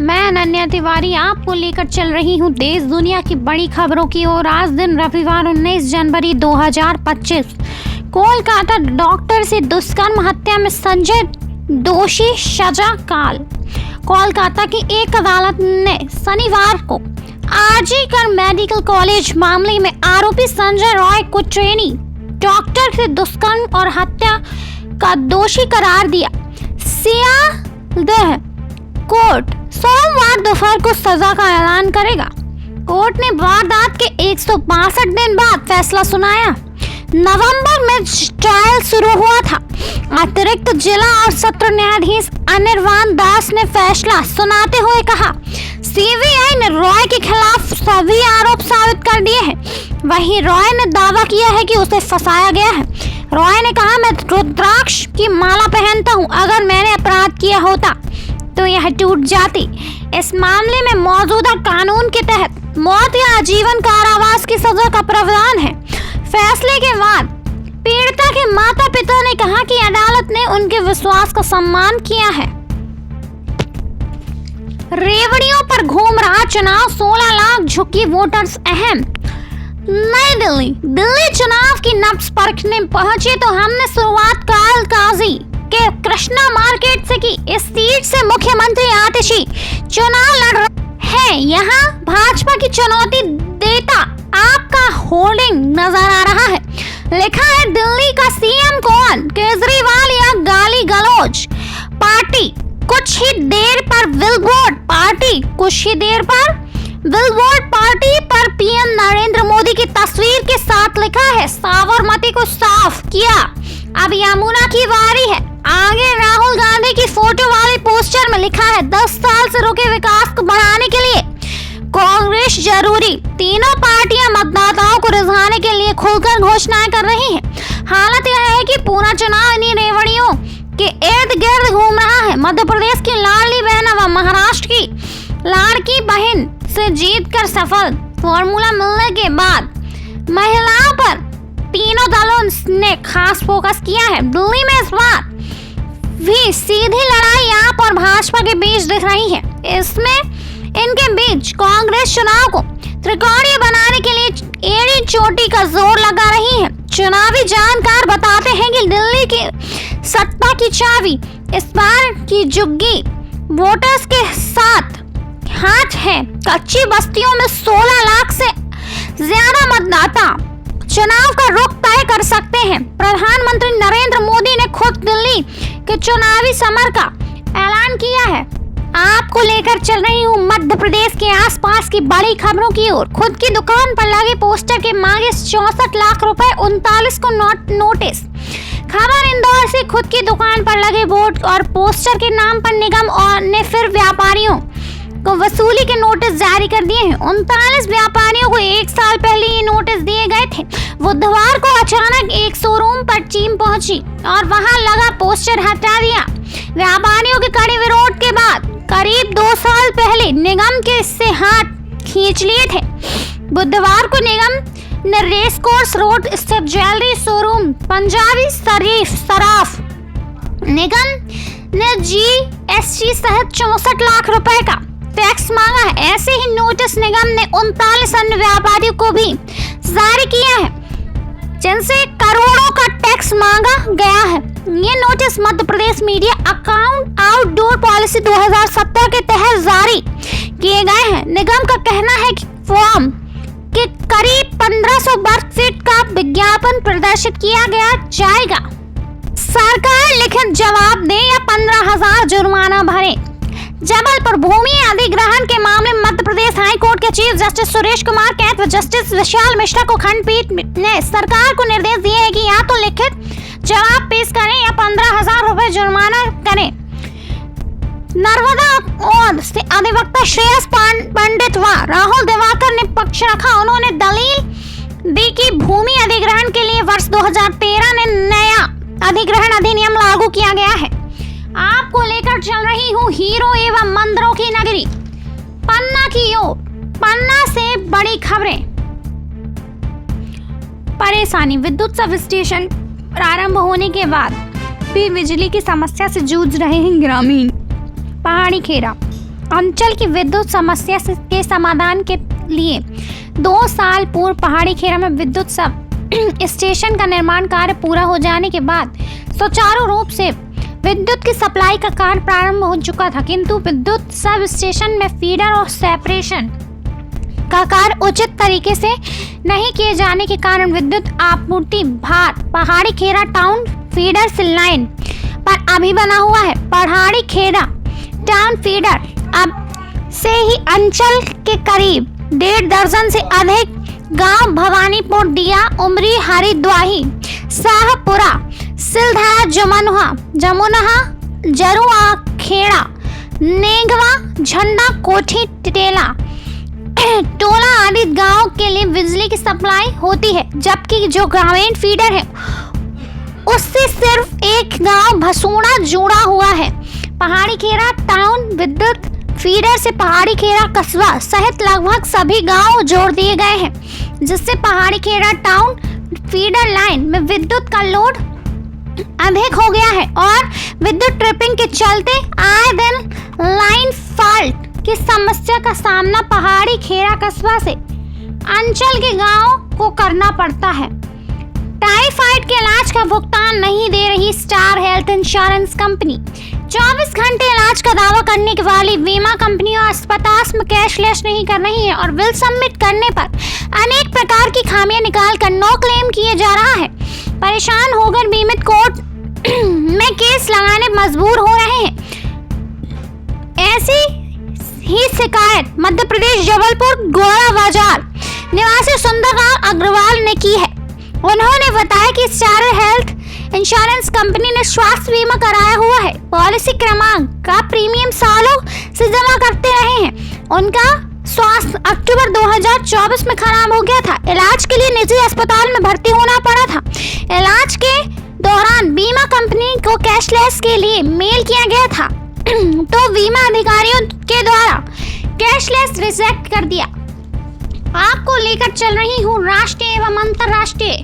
मैं अनन्या तिवारी आपको लेकर चल रही हूँ देश दुनिया की बड़ी खबरों की ओर। आज दिन रविवार 19 जनवरी 2025। कोलकाता डॉक्टर से दुष्कर्म हत्या में संजय दोषी सजा काल। कोलकाता की एक अदालत ने शनिवार को आरजी मेडिकल कॉलेज मामले में आरोपी संजय रॉय को ट्रेनी डॉक्टर से दुष्कर्म और हत्या का दोषी करार दिया। सियालदह कोर्ट सोमवार दोपहर को सजा का ऐलान करेगा। कोर्ट ने वारदात के 162 दिन बाद फैसला सुनाया। नवंबर में ट्रायल शुरू हुआ था। अतिरिक्त जिला और सत्र न्यायाधीश अनिर्बान दास ने फैसला सुनाते हुए कहा, सीबीआई ने रॉय के खिलाफ सभी आरोप साबित कर दिए हैं। वहीं रॉय ने दावा किया है कि उसे फंसाया गया है। रॉय ने कहा, मैं रुद्राक्ष की माला पहनता हूं। अगर मैंने अपराध किया होता तो यह टूट जाती। इस मामले में मौजूदा कानून के तहत मौत या आजीवन कारावास की सजा का प्रावधान है। फैसले के बाद पीड़िता के माता पिता ने कहा कि अदालत ने उनके विश्वास का सम्मान किया है। रेवड़ियों पर घूम रहा चुनाव, 16 लाख झुकी वोटर्स अहम। नई दिल्ली चुनाव की नब्ज परखने पहुंचे तो हमने शुरुआत काल काजी के कृष्णा मार्केट से की। इस सीट से मुख्यमंत्री आतिशी चुनाव लड़ रहे हैं। यहाँ भाजपा की चुनौती देता आपका होर्डिंग नजर आ रहा है। लिखा है, दिल्ली का सीएम कौन, केजरीवाल या गाली गलौज पार्टी। कुछ ही देर पर बिलबोर्ड पार्टी पर पीएम नरेंद्र मोदी की तस्वीर के साथ लिखा है, साबरमती को साफ किया, अब यमुना की बारी है। आगे राहुल गांधी की फोटो वाले पोस्टर में लिखा है, 10 साल से रुके विकास को बढ़ाने के लिए कांग्रेस जरूरी। तीनों पार्टियां मतदाताओं को रिझाने के लिए खुलकर घोषणाएं कर रही हैं। हालत यह है कि पूरा चुनाव इन्हीं रेवड़ियों के इर्द गिर्द घूम रहा है। मध्य प्रदेश की लाडली बहन व महाराष्ट्र की लाड़की बहन से जीतकर सफल फॉर्मूला मिलने के बाद महिलाओं पर तीनों दलों ने खास फोकस किया है। दिल्ली में इस बार भी सीधी लड़ाई आप और भाजपा के बीच दिख रही है। इसमें इनके बीच कांग्रेस चुनाव को त्रिकोणीय बनाने के लिए एड़ी चोटी का जोर लगा रही है। चुनावी जानकार बताते हैं कि दिल्ली की सत्ता की चाबी इस बार की जुग्गी वोटर्स के साथ हाथ है। कच्ची बस्तियों में 16 लाख से ज्यादा मतदाता चुनाव का रुख तय कर सकते हैं। प्रधानमंत्री नरेंद्र मोदी ने खुद दिल्ली के चुनावी समर का ऐलान किया है। आपको लेकर चल रही हूँ मध्य प्रदेश के आसपास की बड़ी खबरों की ओर। खुद की दुकान पर लगे पोस्टर के मांगे 64 लाख रुपए, 39 को नोटिस। खबर इंदौर से। खुद की दुकान पर लगे बोर्ड और पोस्टर के नाम पर निगम और ने फिर व्यापारियों को वसूली के नोटिस जारी कर दिए हैं। 39 व्यापारियों को 1 साल पहले ये नोटिस दिए गए थे। बुधवार को अचानक एक शोरूम पर टीम पहुंची और वहां लगा पोस्टर हटा दिया। व्यापारियों के कड़े विरोध के बाद करीब 2 साल पहले निगम के इससे हाथ खींच लिए थे। बुधवार को निगम ने रेस कोर्स रोड स्थित ज्वेलरी शोरूम पंजाबी सराफ निगम ने जीएसटी सहित 64 लाख रुपए का टैक्स मांगा है। ऐसे ही नोटिस निगम ने 39 अन्य व्यापारियों को भी जारी किया है, जिनसे करोड़ों का टैक्स मांगा गया है। ये notice Madhya Pradesh media account outdoor policy 2017 के तहत जारी किए गए हैं। निगम का कहना है कि फॉर्म के करीब 1500 वर्ग फीट का विज्ञापन प्रदर्शित किया गया जाएगा। सरकार लिखित जवाब दे या 15,000 जुर्माना भरे। जबलपुर भूमि अधिग्रहण के मामले में मध्य प्रदेश हाई कोर्ट के चीफ जस्टिस सुरेश कुमार कैथ व जस्टिस विशाल मिश्रा को खंडपीठ ने सरकार को निर्देश दिए हैं कि या तो लिखित जवाब पेश करें या 15,000 रुपए जुर्माना करें। नर्मदा और से अधिवक्ता श्रेयस पंडित व राहुल दिवाकर ने पक्ष रखा। उन्होंने दलील दी कि भूमि अधिग्रहण के लिए वर्ष 2013 में नया अधिग्रहण अधिनियम लागू किया गया है। आपको लेकर चल रही हूँ हीरो एवं मंदिरों की नगरी पन्ना की ओर। पन्ना से बड़ी खबरें। परेशानी। विद्युत सब स्टेशन प्रारंभ होने के बाद भी बिजली की समस्या से जूझ रहे हैं ग्रामीण। पहाड़ी खेरा। अंचल की विद्युत समस्या के समाधान के लिए 2 साल पूर्व पहाड़ी खेड़ा में विद्युत सब स्टेशन का निर्माण कार्य पूरा हो जाने के बाद सुचारू रूप से विद्युत की सप्लाई का कार्य प्रारंभ हो चुका था, किंतु विद्युत सब स्टेशन में फीडर और सेपरेशन का कार्य उचित तरीके से नहीं किए जाने के कारण विद्युत आपूर्ति भार पहाड़ी खेड़ा टाउन फीडर से लाइन पर अभी बना हुआ है। पहाड़ी खेड़ा टाउन फीडर अब से ही अंचल के करीब 1.5 दर्जन से अधिक गांव भवानीपुर, दिया, उमरी, हरिद्वाही, शाहपुरा, सिलधारा, जमुनहा, जरुआ खेड़ा, नेगवा, झंडा कोठी, टेला, टोला आदि गांव के लिए बिजली की सप्लाई होती है, जबकि जो ग्रामीण फीडर है उससे सिर्फ एक गांव भसूड़ा जुड़ा हुआ है। पहाड़ी खेड़ा टाउन विद्युत फीडर से पहाड़ी खेड़ा कस्बा सहित लगभग सभी गांव जोड़ दिए गए हैं, जिससे पहाड़ी खेड़ा टाउन फीडर लाइन में विद्युत का लोड अधिक हो गया है और विद्युत ट्रिपिंग के चलते आए दिन लाइन फॉल्ट की समस्या का सामना पहाड़ी खेड़ा कस्बा से अंचल के गांव को करना पड़ता है। टाइफाइड के इलाज का भुगतान नहीं दे रही स्टार हेल्थ इंश्योरेंस कंपनी। 24 घंटे इलाज का दावा करने वाली बीमा कंपनियां अस्पताल में कैशलेस नहीं कर रही है और बिल सबमिट करने पर अनेक प्रकार की खामियां निकाल कर नो क्लेम किए जा रहा है। परेशान होकर बीमित कोर्ट में केस लगाने मजबूर हो रहे हैं। ऐसी ही शिकायत मध्य प्रदेश जबलपुर गोरा बाजार निवासी सुंदरलाल अग्रवाल ने की है। उन्होंने बताया कि स्टार हेल्थ इंश्योरेंस कंपनी ने स्वास्थ्य बीमा कराया हुआ है। पॉलिसी क्रमांक का प्रीमियम सालों से जमा करते रहे हैं। उनका स्वास्थ्य अक्टूबर 2024 में खराब हो गया था। इलाज के लिए निजी अस्पताल में भर्ती होना पड़ा था। इलाज के दौरान बीमा कंपनी को कैशलेस के लिए मेल किया गया था तो बीमा अधिकारियों के द्वारा कैशलेस रिजेक्ट कर दिया। आपको लेकर चल रही हूँ राष्ट्रीय एवं अंतर्राष्ट्रीय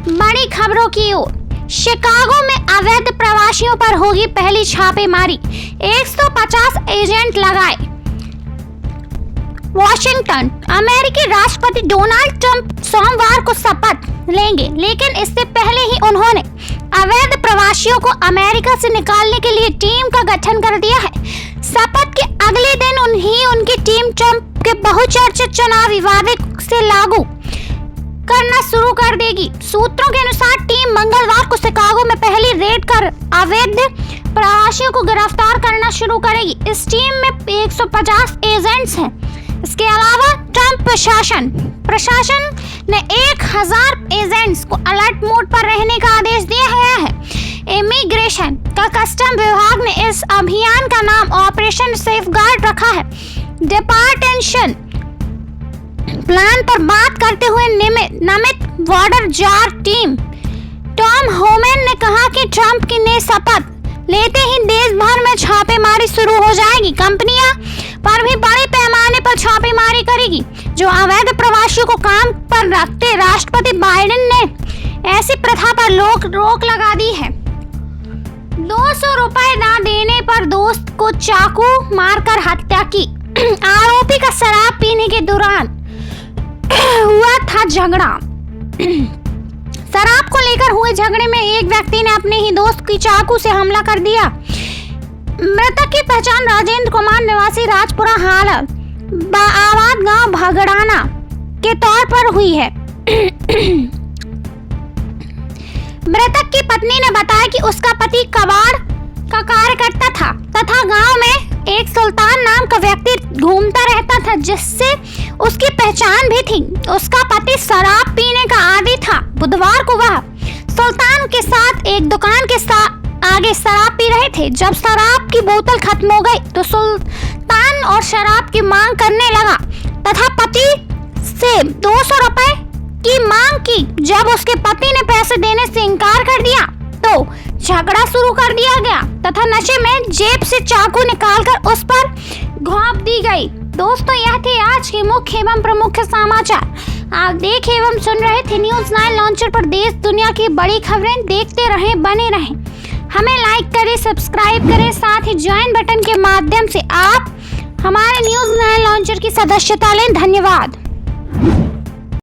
बड़ी खबरों की ओर। शिकागो में अवैध प्रवासियों पर होगी पहली छापेमारी, 150 एजेंट लगाए। वॉशिंगटन, अमेरिकी राष्ट्रपति डोनाल्ड ट्रंप सोमवार को शपथ लेंगे, लेकिन इससे पहले ही उन्होंने अवैध प्रवासियों को अमेरिका से निकालने के लिए टीम का गठन कर दिया है। शपथ के अगले दिन उनकी टीम ट्रंप के बहुचर्चित चुनावी वादे से लागू करना शुरू कर देगी। सूत्रों के अनुसार टीम मंगलवार को शिकागो में पहली रेड कर अवैध प्रवासियों को गिरफ्तार करना शुरू करेगी। इस टीम में 150 एजेंट्स हैं। इसके अलावा ट्रंप प्रशासन ने 1000 एजेंट्स को अलर्ट मोड पर रहने का आदेश दिया है। इमिग्रेशन का कस्टम विभाग ने इस अभियान का नाम ऑपरेशन सेफगार्ड रखा है। डिपार्टेशन प्लान पर बात करते हुए Namit border jar team Tom human ने कहा कि ट्रंप की ने शपथ लेते ही देश भर में छापेमारी शुरू हो जाएगी। कंपनियां पर भी बड़े पैमाने पर छापेमारी करेगी जो अवैध प्रवासियों को काम पर रखते। राष्ट्रपति बाइडेन ने ऐसी प्रथा पर रोक लगा दी है। 200 रुपए ना देने पर दोस्त को चाकू मारकर हत्या की। आरोपी का शराब पीने के दौरान हुआ था झगड़ा। शराब को लेकर हुए झगड़े में एक व्यक्ति ने अपने ही दोस्त की चाकू से हमला कर दिया। मृतक की पहचान राजेंद्र कुमार निवासी राजपुरा हाल आबाद गांव भगड़ाना के तौर पर हुई है। मृतक की पत्नी ने बताया कि उसका पति कबाड़ का कार्य करता था तथा गांव में एक सुल्तान नाम का व्यक्ति घूमता रहता था जिससे उसकी पहचान भी थी। उसका पति शराब पीने का आदी था। बुधवार को वह सुल्तान के साथ एक दुकान के आगे शराब पी रहे थे। जब शराब की बोतल खत्म हो गई तो सुल्तान और शराब की मांग करने लगा तथा पति से 200 रुपए की मांग की। जब उसके पति ने पैसे देने से इनकार कर दिया तो झगड़ा शुरू कर दिया गया तथा नशे में जेब से चाकू निकालकर उस पर घोंप दी गई। दोस्तों, यह थे आज के मुख्य एवं प्रमुख समाचार। आप देख एवं सुन रहे थे न्यूज़ 9 लॉन्चर पर देश दुनिया की बड़ी खबरें। देखते रहें, बने रहें। हमें लाइक करें, सब्सक्राइब करें, साथ ही ज्वाइन बटन के माध्यम से आप हमारे न्यूज 9 लॉन्चर की सदस्यता लें। धन्यवाद।